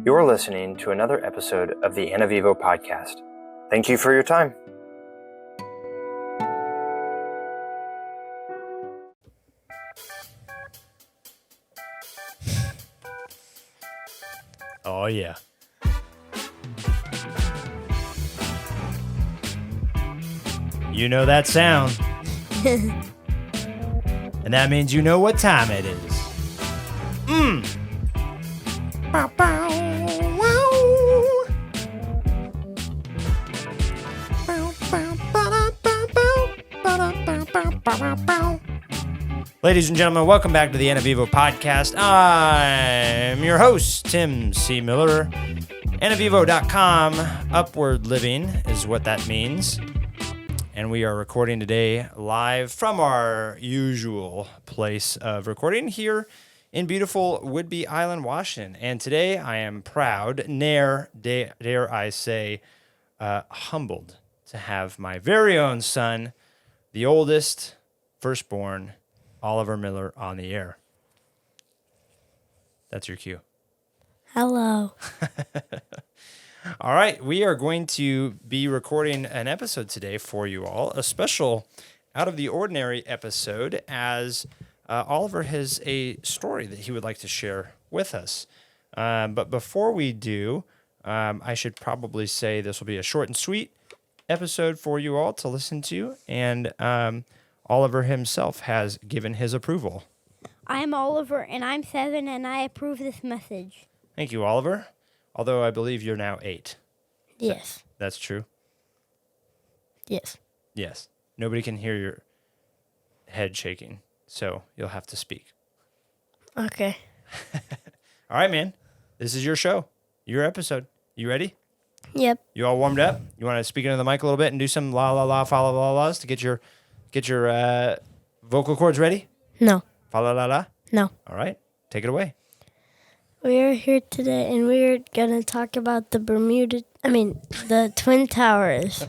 You're listening to another episode of the Anna Vivo podcast. Thank you for your time. Oh, yeah. You know that sound. And that means you know what time it is. Bow, bow, wow. Bow, bow, ba-da, bow, bow, ba-da, bow, bow, bow, bow. Ladies and gentlemen, welcome back to the Anna Vivo podcast. I'm your host, Tim C. Miller. AnnaVivo.com. Upward living is what that means. And we are recording today live from our usual place of recording here in beautiful Whidbey Island, Washington. And today I am proud, dare I say, humbled to have my very own son, the oldest, firstborn, Oliver Miller, on the air. That's your cue. Hello. All right, we are going to be recording an episode today for you all, a special out of the ordinary episode, as Oliver has a story that he would like to share with us. But before we do, I should probably say this will be a short and sweet episode for you all to listen to, and Oliver himself has given his approval. I'm Oliver, and I'm 7, and I approve this message. Thank you, Oliver. Although I believe you're now 8. Yes. That's true? Yes. Yes. Nobody can hear your head shaking, so you'll have to speak. Okay. All right, man. This is your show, your episode. You ready? Yep. You all warmed up? You want to speak into the mic a little bit and do some la la la fa la la la's to get your vocal cords ready? No. Fa la la la? No. All right. Take it away. We are here today, and we're going to talk about the Twin Towers.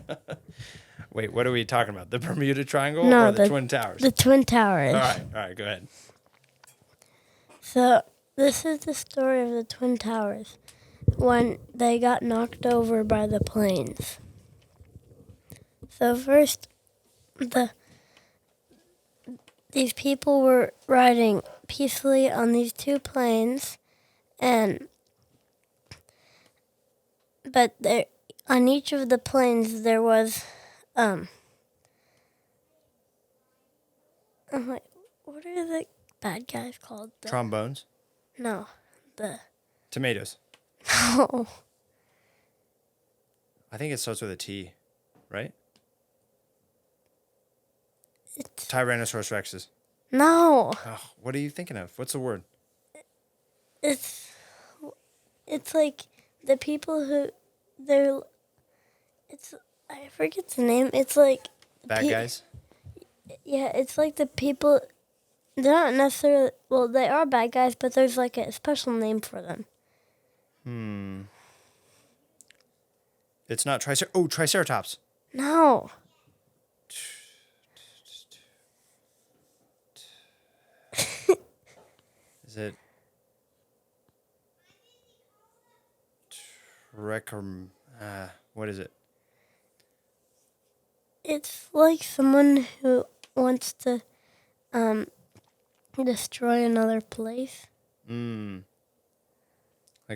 Wait, what are we talking about? The Bermuda Triangle No, or the Twin Towers? The Twin Towers. All right, go ahead. So, this is the story of the Twin Towers when they got knocked over by the planes. So, first, these people were riding peacefully on these two planes, but on each of the planes there was I'm like, what are the bad guys called? Trombones? No, Tomatoes. no. I think it starts with a T, right? It's Tyrannosaurus Rexes. no. Oh, what are you thinking of? What's the word? It's like the people who I forget the name. It's like Bad guys? Yeah, it's like the people. They're not necessarily. Well, they are bad guys, but there's like a special name for them. It's not Triceratops. No. Is it what is it? It's like someone who wants to destroy another place. Like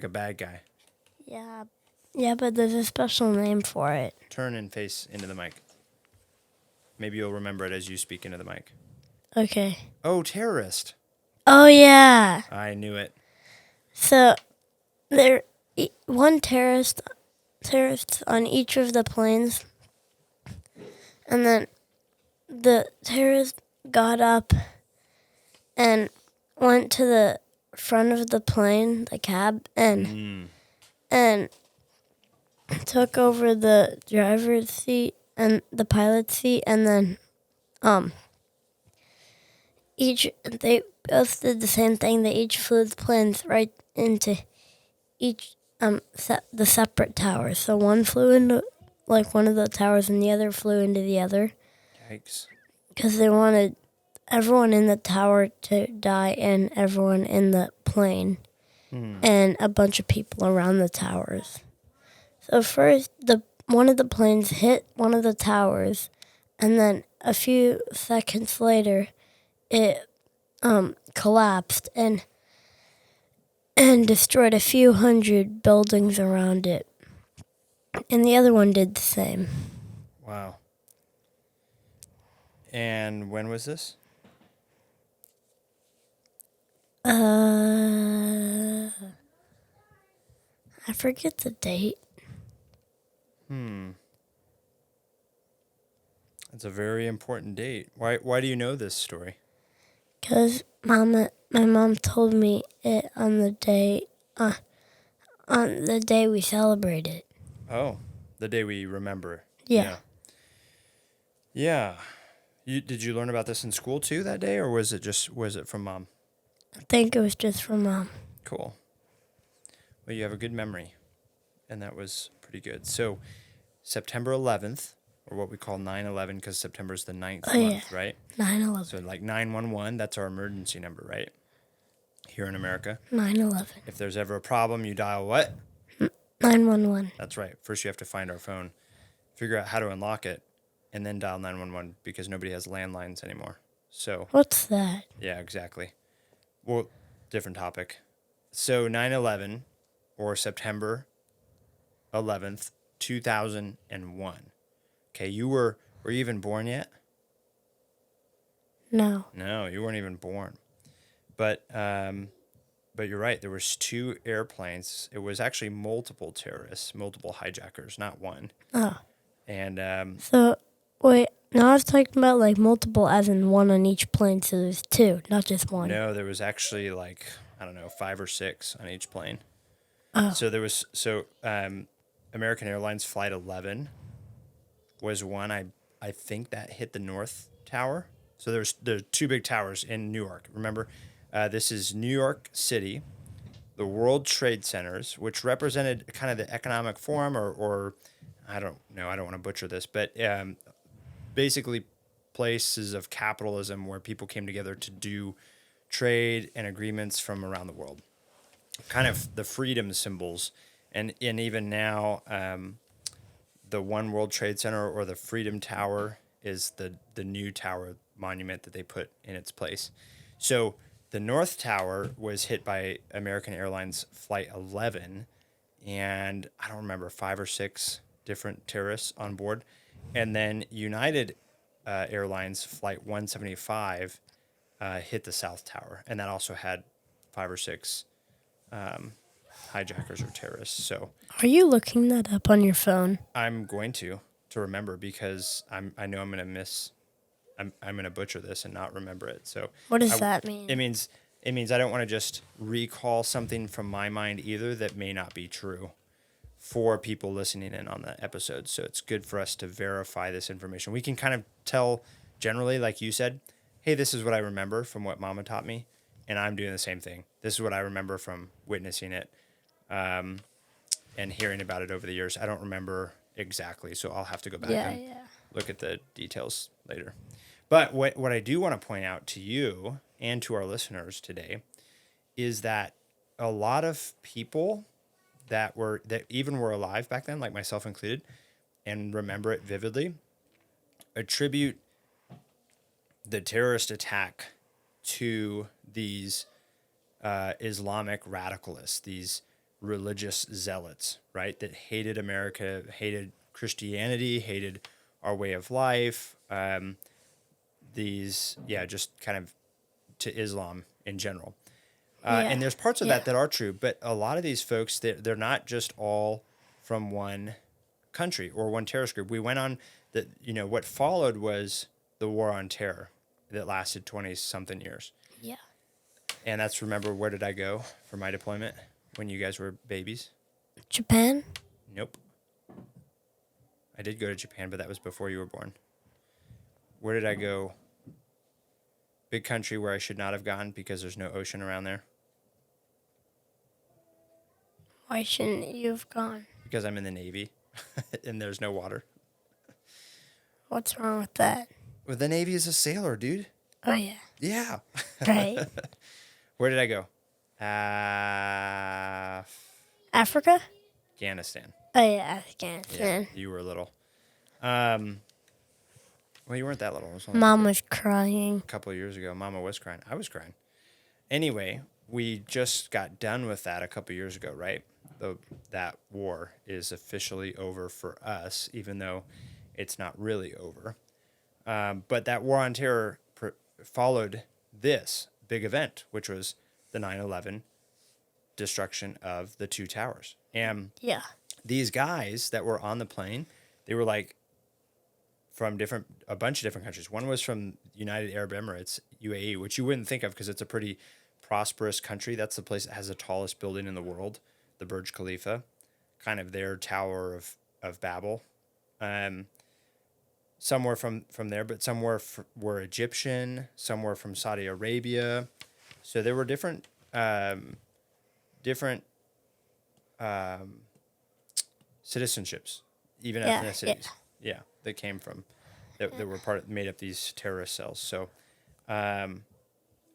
a bad guy. Yeah. Yeah, but there's a special name for it. Turn and face into the mic. Maybe you'll remember it as you speak into the mic. Okay. Oh, terrorist. Oh, yeah. I knew it. So, there one terrorist on each of the planes, and then the terrorist got up and went to the front of the plane, the cab, and took over the driver's seat and the pilot's seat, and then they both did the same thing. They each flew the planes right into each the separate towers. So one flew into like one of the towers, and the other flew into the other. Yikes! Because they wanted everyone in the tower to die and everyone in the plane. and a bunch of people around the towers. So first, one of the planes hit one of the towers, and then a few seconds later, it collapsed and destroyed a few hundred buildings around it. And the other one did the same. Wow. And when was this? I forget the date. It's a very important date. Why do you know this story? Because my mom told me it on the day we celebrated. Oh, the day we remember. Yeah. Yeah. Did you learn about this in school too that day, or was it from Mom? I think it was just from Mom. Cool. Well, you have a good memory, and that was pretty good. So, September 11th, or what we call 9/11, because September is the 9th month, right? 9/11. So, like 911, that's our emergency number, right? Here in America. 9/11. If there's ever a problem, you dial what? 911. That's right. First, you have to find our phone, figure out how to unlock it, and then dial 911 because nobody has landlines anymore. So, What's that? yeah, exactly. Well, different topic. So 9/11, or September 11th, 2001. Okay, were you even born yet? No. No, you weren't even born. But you're right. There was 2 airplanes. It was actually multiple terrorists, multiple hijackers, not one. Oh. And So, wait. No, I was talking about like multiple as in one on each plane, so there's 2, not just one. no, there was actually like, I don't know, 5 or 6 on each plane. Oh. So there was American Airlines Flight 11 was one. I think that hit the North Tower. So there's 2 big towers in New York. Remember, this is New York City, the World Trade Centers, which represented kind of the economic forum, or I don't know. I don't want to butcher this, but basically places of capitalism where people came together to do trade and agreements from around the world. Kind of the freedom symbols. And even now, the One World Trade Center, or the Freedom Tower, is the new tower monument that they put in its place. So the North Tower was hit by American Airlines Flight 11, and I don't remember, 5 or 6 different terrorists on board. And then United Airlines Flight 175 hit the South Tower, and that also had 5 or 6 hijackers or terrorists. So Are you looking that up on your phone? I'm going to remember, because I know I'm going to butcher this and not remember it. So What does that mean? It means I don't want to just recall something from my mind either that may not be true for people listening in on the episode. So it's good for us to verify this information. We can kind of tell generally, like you said, hey, this is what I remember from what Mama taught me, and I'm doing the same thing. This is what I remember from witnessing it and hearing about it over the years. I don't remember exactly, so I'll have to go back and look at the details later. But what I do want to point out to you and to our listeners today is that a lot of people that even were alive back then, like myself included, and remember it vividly, attribute the terrorist attack to these Islamic radicalists, these religious zealots, right? That hated America, hated Christianity, hated our way of life. Just kind of to Islam in general. And there's parts of that are true, but a lot of these folks, they're not just all from one country or one terrorist group. We went on what followed was the War on Terror that lasted 20-something years. Yeah. And that's, remember, where did I go for my deployment when you guys were babies? Japan? Nope. I did go to Japan, but that was before you were born. Where did I go? Big country where I should not have gone because there's no ocean around there. Why shouldn't you have gone? Because I'm in the Navy and there's no water. What's wrong with that? Well, the Navy is a sailor, dude. Oh, yeah. Yeah. Right. Where did I go? Africa? Afghanistan. Oh, yeah, Afghanistan. Yeah, you were little. Well, you weren't that little. It was only Mom was crying. a couple of years ago. Mama was crying. I was crying. Anyway, we just got done with that a couple of years ago, right? That war is officially over for us, even though it's not really over. But that war on terror followed this big event, which was the 9/11 destruction of the two towers. And Yeah. these guys that were on the plane, they were like from a bunch of different countries. One was from United Arab Emirates, UAE, which you wouldn't think of because it's a pretty prosperous country. That's the place that has the tallest building in the world, the Burj Khalifa, kind of their Tower of Babel. Some were from there, but some were Egyptian. Some were from Saudi Arabia. So there were different citizenships, even ethnicities. Yeah, that came from that were made up these terrorist cells. So,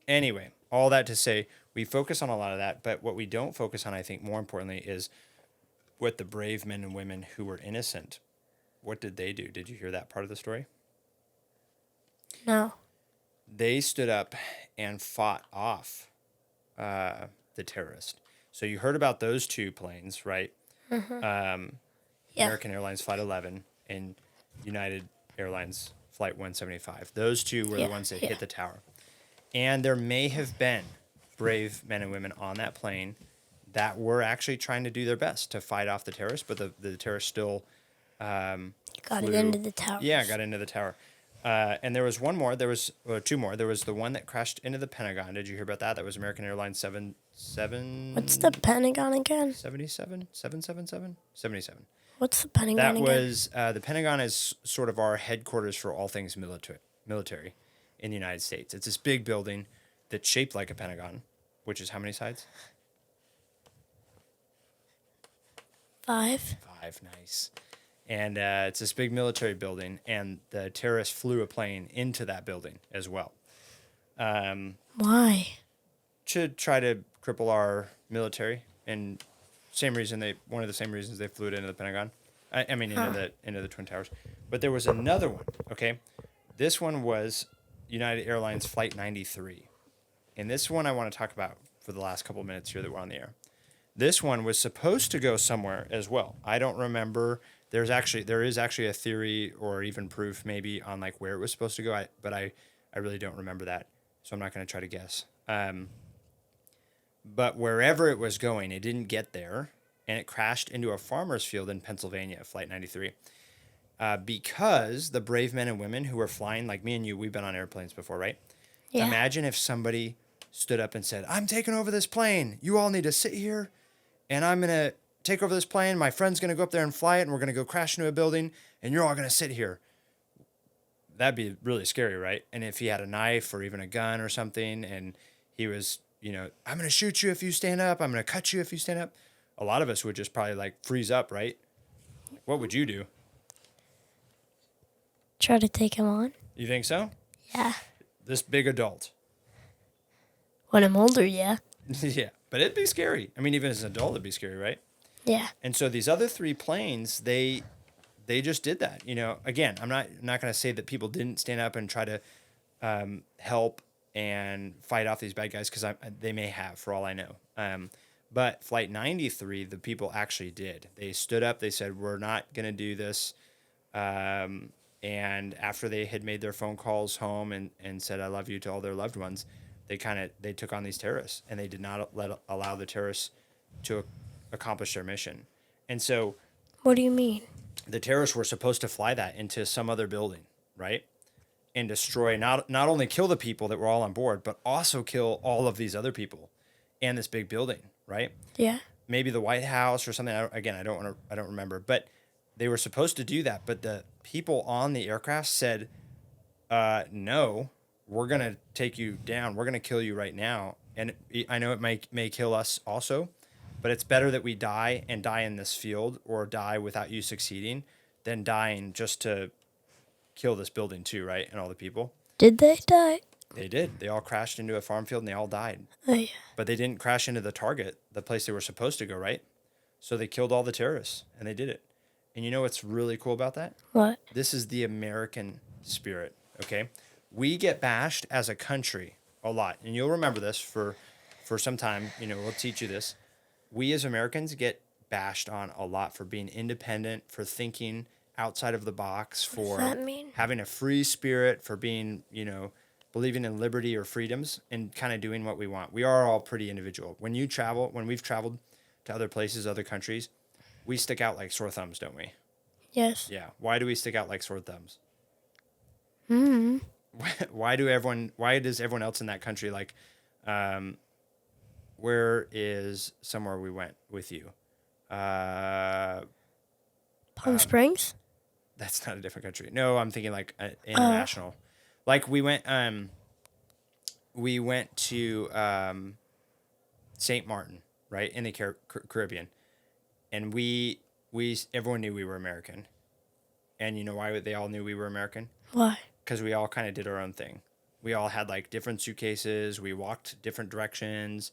anyway, all that to say, we focus on a lot of that, but what we don't focus on, I think, more importantly, is what the brave men and women who were innocent. What did they do? Did you hear that part of the story? No. They stood up and fought off the terrorist. So you heard about those two planes, right? Yeah. American Airlines Flight 11 and United Airlines Flight 175. Those two were the ones that hit the tower. And there may have been brave men and women on that plane that were actually trying to do their best to fight off the terrorists, but the terrorists still Got it into the tower. Yeah, got into the tower. And there was one more. There was two more. There was the one that crashed into the Pentagon. Did you hear about that? That was American Airlines 77. What's the Pentagon again? 77? 777? 77. What's the Pentagon That again? was, the Pentagon is sort of our headquarters for all things military in the United States. It's this big building that's shaped like a pentagon, which is how many sides? 5. 5, nice. And it's this big military building, and the terrorists flew a plane into that building as well. Why? To try to cripple our military, and one of the same reasons they flew it into the Pentagon. Into the Twin Towers. But there was another one, okay? This one was United Airlines Flight 93. And this one I want to talk about for the last couple of minutes here that we're on the air. This one was supposed to go somewhere as well. I don't remember. There is actually a theory or even proof maybe on like where it was supposed to go. But I really don't remember that. So I'm not going to try to guess. But wherever it was going, it didn't get there. And it crashed into a farmer's field in Pennsylvania, Flight 93. Because the brave men and women who were flying, like me and you, we've been on airplanes before, right? Yeah. Imagine if somebody stood up and said, I'm taking over this plane. You all need to sit here, and I'm going to take over this plane. My friend's going to go up there and fly it, and we're going to go crash into a building, and you're all going to sit here. That'd be really scary, right? And if he had a knife or even a gun or something, and he was, I'm going to shoot you if you stand up. I'm going to cut you if you stand up. A lot of us would just probably like freeze up, right? What would you do? Try to take him on? You think so? Yeah. This big adult. When I'm older, yeah. Yeah, but it'd be scary. I mean, even as an adult, it'd be scary, right? Yeah. And so these other 3 planes, they just did that. Again, I'm not going to say that people didn't stand up and try to help and fight off these bad guys, because they may have, for all I know. But Flight 93, the people actually did. They stood up. They said, we're not going to do this. And after they had made their phone calls home and said, I love you to all their loved ones, they took on these terrorists, and they did not allow the terrorists to accomplish their mission. And so... What do you mean? The terrorists were supposed to fly that into some other building, right? And destroy, not only kill the people that were all on board, but also kill all of these other people and this big building, right? Yeah. Maybe the White House or something. I don't remember. But they were supposed to do that. But the people on the aircraft said, no, we're going to take you down. We're going to kill you right now. And I know it may kill us also, but it's better that we die in this field, or die without you succeeding, than dying just to kill this building too, right? And all the people. Did they die? They did. They all crashed into a farm field and they all died. Oh, yeah. But they didn't crash into the target, the place they were supposed to go, right? So they killed all the terrorists and they did it. And you know what's really cool about that? What? This is the American spirit, okay? We get bashed as a country a lot. And you'll remember this for some time. We'll teach you this. We as Americans get bashed on a lot for being independent, for thinking outside of the box, for What does that mean? having a free spirit, for being, believing in liberty or freedoms and kind of doing what we want. We are all pretty individual. When we've traveled to other places, other countries, we stick out like sore thumbs, don't we? Yes. Yeah. Why do we stick out like sore thumbs? Hmm. Why does everyone else in that country like, where is somewhere we went with you? Palm Springs? That's not a different country. No, I'm thinking like international. Like we went to St. Martin, right, in the Caribbean, and everyone knew we were American, and you know why they all knew we were American? Why? Because we all kind of did our own thing. We all had like different suitcases. We walked different directions.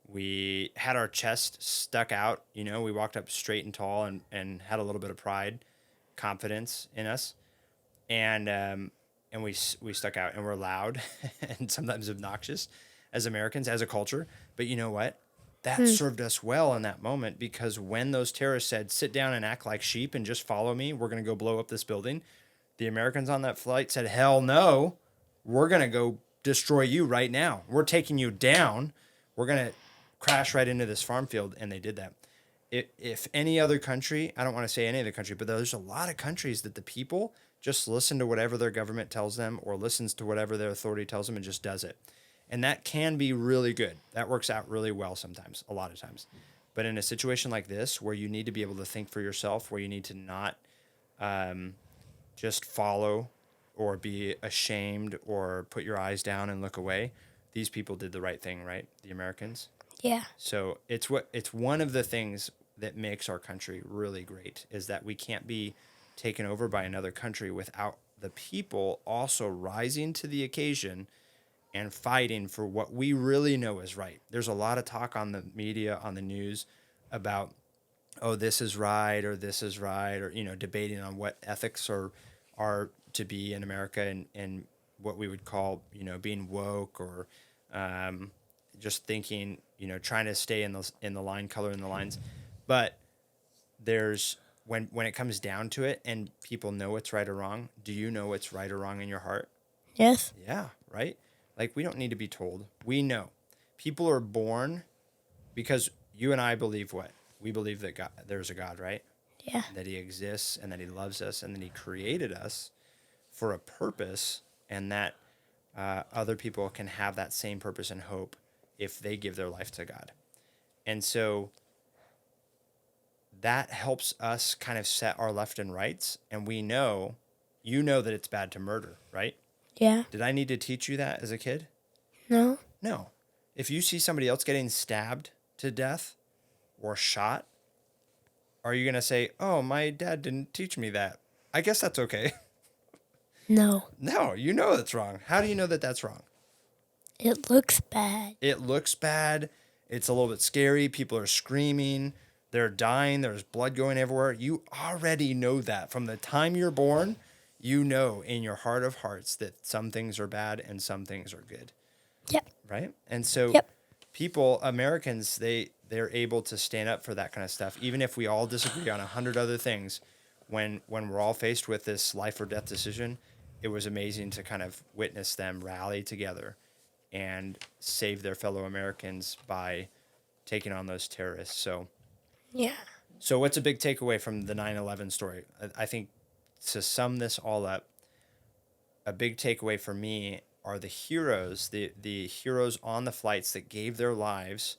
We had our chest stuck out. We walked up straight and tall and had a little bit of pride, confidence in us, and we stuck out, and we're loud and sometimes obnoxious as Americans, as a culture. But you know what? That served us well in that moment, because when those terrorists said, sit down and act like sheep and just follow me, we're going to go blow up this building, the Americans on that flight said, hell no, we're going to go destroy you right now. We're taking you down. We're going to crash right into this farm field. And they did that. If any other country, I don't want to say any other country, but there's a lot of countries that the people just listen to whatever their government tells them, or listens to whatever their authority tells them and just does it. And that can be really good. That works out really well sometimes, a lot of times. But in a situation like this, where you need to be able to think for yourself, where you need to not just follow or be ashamed or put your eyes down and look away, these people did the right thing, right? The Americans. Yeah. So it's one of the things that makes our country really great, is that we can't be taken over by another country without the people also rising to the occasion and fighting for what we really know is right. There's a lot of talk on the media, on the news, about, oh, this is right, or debating on what ethics are to be in America, and what we would call, being woke, or just thinking, trying to stay in the line, color in the lines. But there's, when it comes down to it and people know what's right or wrong, do you know what's right or wrong in your heart? Yes. Yeah, right? Like, we don't need to be told. We know. People are born, because you and I believe what? We believe that there's a God, right? Yeah. That he exists, and that he loves us, and that he created us for a purpose, and that other people can have that same purpose and hope if they give their life to God. And so that helps us kind of set our left and rights. And we know, that it's bad to murder, right? Yeah. Did I need to teach you that as a kid? No. No. If you see somebody else getting stabbed to death or shot, are you going to say, oh, my dad didn't teach me that? I guess that's okay. No. No, that's wrong. How do you know that that's wrong? It looks bad. It looks bad. It's a little bit scary. People are screaming. They're dying. There's blood going everywhere. You already know that. From the time you're born, you know in your heart of hearts that some things are bad and some things are good. Yep. Right? And so people, Americans, they're able to stand up for that kind of stuff. Even if we all disagree on 100 other things, when we're all faced with this life or death decision, it was amazing to kind of witness them rally together and save their fellow Americans by taking on those terrorists. So what's a big takeaway from the 9/11 story? I think, to sum this all up, a big takeaway for me are the heroes, the heroes on the flights that gave their lives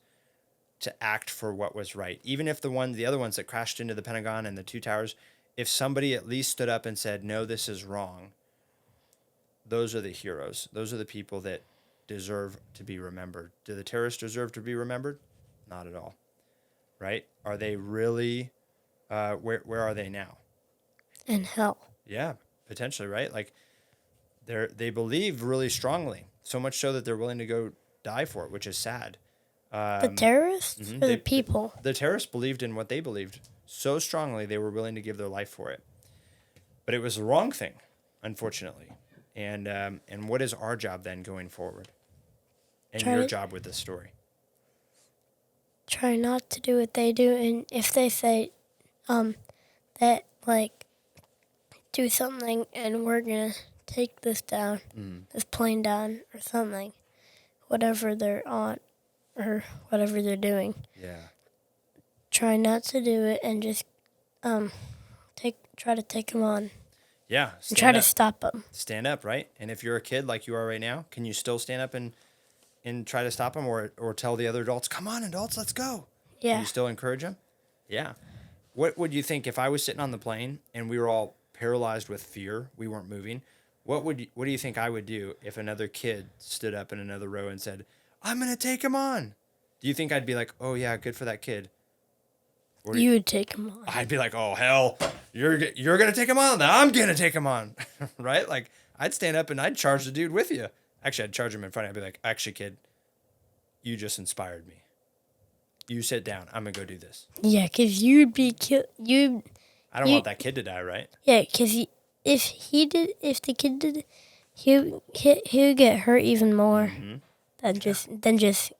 to act for what was right. Even if the other ones that crashed into the Pentagon and the two towers, if somebody at least stood up and said, no, this is wrong, those are the heroes. Those are the people that deserve to be remembered. Do the terrorists deserve to be remembered? Not at all. Right? Are they really, where are they now? In hell. Yeah, potentially, right? Like, they believe really strongly So much so that they're willing to go die for it, which is sad. The terrorists or the people? The terrorists believed in what they believed so strongly they were willing to give their life for it. But it was the wrong thing, unfortunately. And what is our job then going forward? And your job with this story? Try not to do what they do, and if they say that, like, do something and we're going to take this down, this plane down or something, whatever they're on or whatever they're doing. Yeah. Try not to do it and just try to take them on. Yeah. And try to stop them. Stand up, right? And if you're a kid like you are right now, can you still stand up and try to stop them or tell the other adults, come on, adults, let's go? Yeah. Can you still encourage them? Yeah. What would you think if I was sitting on the plane and we were all paralyzed with fear, we weren't moving? What do you think I would do if another kid stood up in another row and said, I'm going to take him on? Do you think I'd be like, oh, yeah, good for that kid? Or you would take him on. I'd be like, oh, hell, you're going to take him on? I'm going to take him on, right? Like, I'd stand up and I'd charge the dude with you. Actually, I'd charge him in front. I'd be like, actually, kid, you just inspired me. You sit down. I'm going to go do this. Yeah, because you'd be killed. I don't want that kid to die, right? Yeah, because if the kid did, he would get hurt even more than just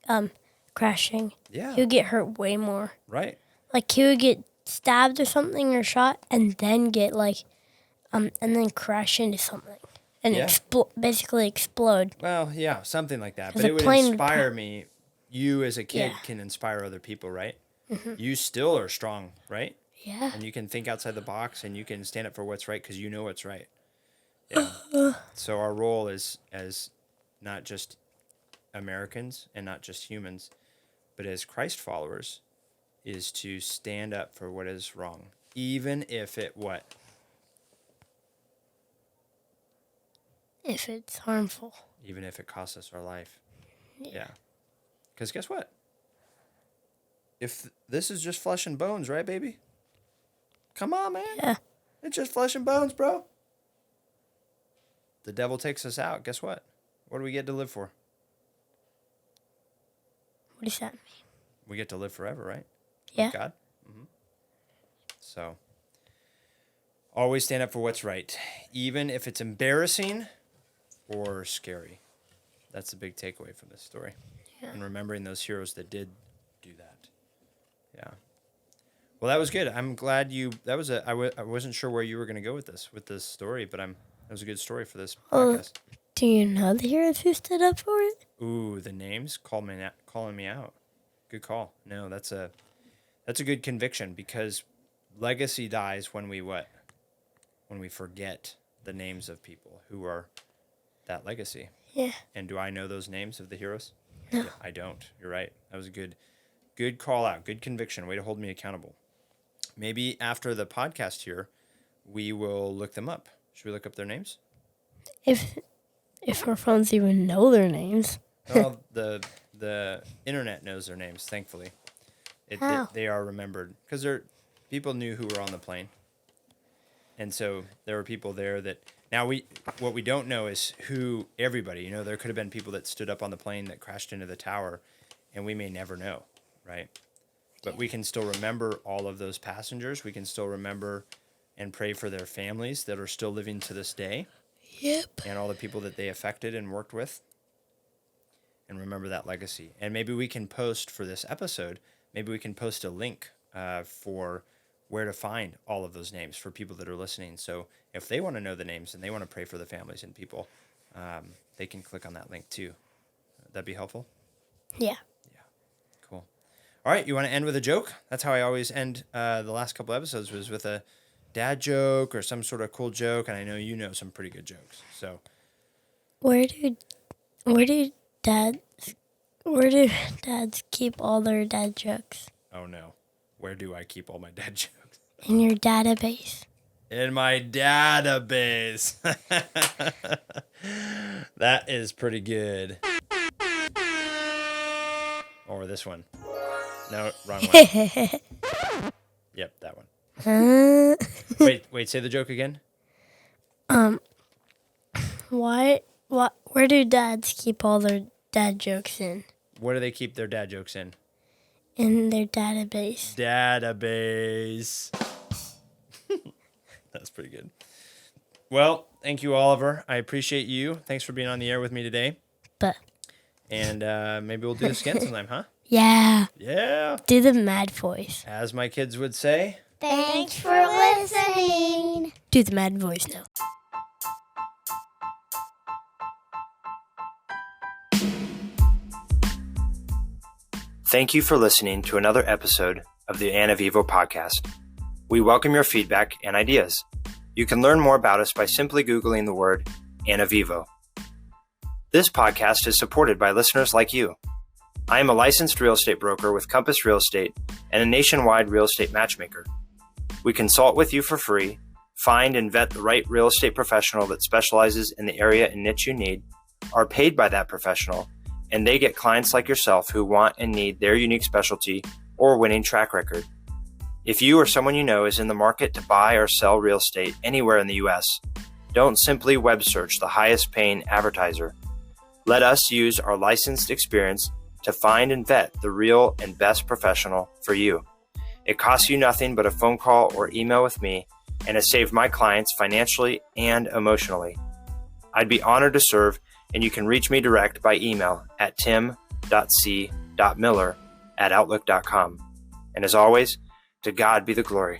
crashing. Yeah. He would get hurt way more. Right. Like, he would get stabbed or something or shot and then get, like, and then crash into something. And basically explode. Well, yeah, something like that. But 'Cause it would inspire me. You as a kid can inspire other people, right? You still are strong, right? Yeah. And you can think outside the box and you can stand up for what's right because you know what's right. Yeah. So our role is as not just Americans and not just humans, but as Christ followers, is to stand up for what is wrong, even if it what? If it's harmful. Even if it costs us our life. Yeah. Because guess what? If this is just flesh and bones, right, baby? Come on, man. Yeah. It's just flesh and bones, bro. The devil takes us out. Guess what? What do we get to live for? What does that mean? We get to live forever, right? Yeah. With God. So, always stand up for what's right, even if it's embarrassing or scary. That's the big takeaway from this story. Yeah. And remembering those heroes that did do that. Yeah. Well, that was good. I'm glad I wasn't sure where you were going to go with this story, but that was a good story for this podcast. Do you know the heroes who stood up for it? Ooh, the names calling me out. Good call. No, that's a good conviction because legacy dies when we what? When we forget the names of people who are that legacy. Yeah. And do I know those names of the heroes? No. Yeah, I don't. You're right. That was a good call out. Good conviction. Way to hold me accountable. Maybe after the podcast here, we will look them up. Should we look up their names? If our phones even know their names. Well, the internet knows their names, thankfully. How? They are remembered because people knew who were on the plane. And so there were people there that now what we don't know is who everybody, there could have been people that stood up on the plane that crashed into the tower and we may never know, right? But we can still remember all of those passengers. We can still remember and pray for their families that are still living to this day. Yep. And all the people that they affected and worked with. And remember that legacy. And maybe we can post for this episode, maybe we can post a link for where to find all of those names for people that are listening. So if they want to know the names and they want to pray for the families and people, they can click on that link too. That'd be helpful? Yeah. Yeah. Cool. All right. You want to end with a joke? That's how I always end the last couple episodes was with a dad joke or some sort of cool joke. And I know you know some pretty good jokes. So where do dads keep all their dad jokes? Oh no. Where do I keep all my dad jokes? In your database. In my database. That is pretty good. Or this one. No, wrong one. Yep, that one. Wait, say the joke again. Why Where do dads keep all their dad jokes in? Where do they keep their dad jokes in? In their database. That's pretty good. Well, thank you, Oliver. I appreciate you. Thanks for being on the air with me today. But. And maybe we'll do this again sometime, huh? Yeah. Yeah. Do the mad voice. As my kids would say. Thanks for listening. Do the mad voice now. Thank you for listening to another episode of the Ana Vivo podcast. We welcome your feedback and ideas. You can learn more about us by simply Googling the word Ana Vivo. This podcast is supported by listeners like you. I am a licensed real estate broker with Compass Real Estate and a nationwide real estate matchmaker. We consult with you for free, find and vet the right real estate professional that specializes in the area and niche you need, are paid by that professional, and they get clients like yourself who want and need their unique specialty or winning track record. If you or someone you know is in the market to buy or sell real estate anywhere in the U.S., don't simply web search the highest paying advertiser. Let us use our licensed experience to find and vet the real and best professional for you. It costs you nothing but a phone call or email with me, and has saved my clients financially and emotionally. I'd be honored to serve, and you can reach me direct by email at tim.c.miller@outlook.com. And as always, to God be the glory.